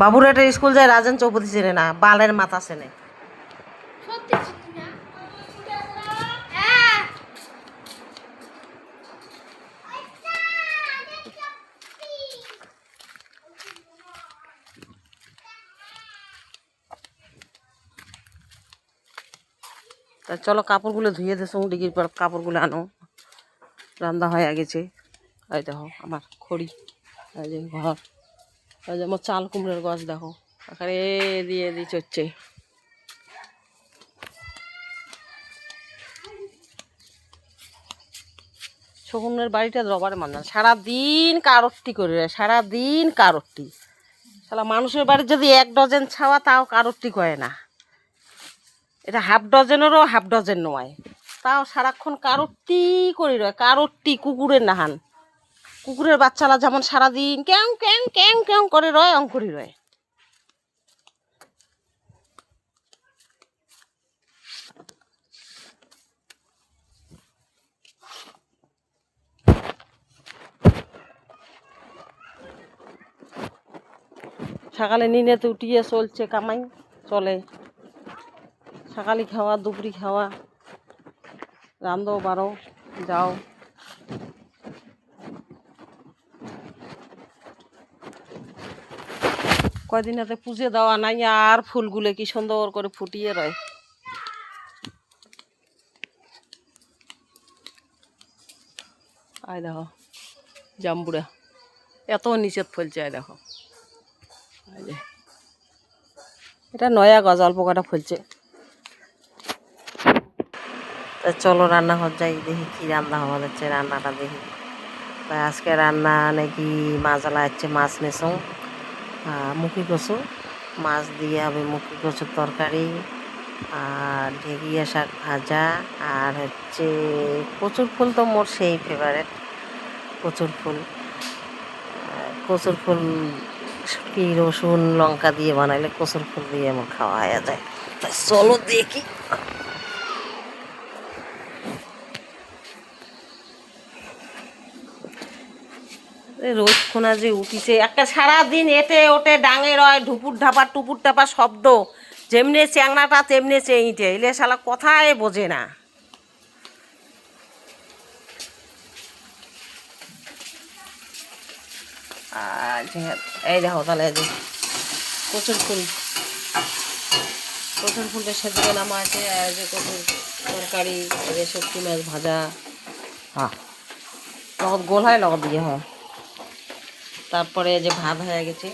বাবুরাটের school যায় রাজেন চৌপতি চেনে না, বালের মাথা চেনে। তা চলো কাপড়গুলো ধুয়ে দিস, ডিগির পর কাপড়গুলো আনো, রান্না হয়ে গেছে। এই দেখো আমার খড়ি, এই যে ঘর, এই যে আমার চাল কুমড়োর গাছ দেখো, এখানে দিয়ে চড়ছে। শকুনের বাড়িটা রবারে মান্না, সারাদিন কারোরটি করে, সারাদিন কারোরটি। শালা মানুষের বাড়ি যদি 1 ডজন ছাওয়া, তাও কারোরটি করে না। এটা হাফ ডজনেরও হাফ ডজন নয়, তাও সারাক্ষণ কারোরটি করে রয়, কারোরটি। কুকুরের নাহান, কুকুরের বাচ্চারা যেমন সারাদিন ক্যাং ক্যাং ক্যাং ক্যাং করে রয়, অঙ্করি রয়। সকালে নিনেতে উঠিয়ে চলছে কামাই, চলে। সকালে খাওয়া, দুপুরি খাওয়া, রান্ধো বারো, যাও। কয়দিন হাতে পুজো দেওয়া নাই, আর ফুলগুলো কি সুন্দর করে ফুটিয়ে রয়। আয় দেখো জাম্বুরা এত নিচের ফলছে, আয় দেখো। এটা নয়া গজ, অল্প কটা ফলছে। তা চলো রান্নাঘর যাই, দেখি কি রান্না হওয়া যাচ্ছে, রান্নাটা দেখি। তাই আজকে রান্না নাকি মাছালা হচ্ছে, মাছ নেছো, মুখি কচু, মাছ দিয়ে হবে মুখি কচুর তরকারি, আর ঢেঁড়িয়া শাক ভাজা, আর হচ্ছে কচুর ফুল তো মোর সেই ফেভারেট। কচুর ফুল, কচুর ফুল কি রসুন লঙ্কা দিয়ে বানাইলে কচুর ফুল দিয়ে আমার খাওয়া হয়ে যায়। তাই চলো দেখি। রোজ খোনা যে উঠিছে, একটা সারাদিন এটে ওটে ডাঙে রয়, ঢুপুর ঢাপা টুপুর টাপা শব্দ, যেমনি চ্যাংনাটা তেমনি চেইটে, এলে শালা কথায় বোঝে না। আর এই দেখো তাহলে কচুর ফুল, কচুর ফুলটা সেদ্ধ নামা আছে, আর যে কচুর তরকারি, এই যে শুটকি মাছ ভাজা, হ্যাঁ লগত গোল হয়, লগত দিয়ে হয়। তারপরে যে ভাত হয়ে গেছে,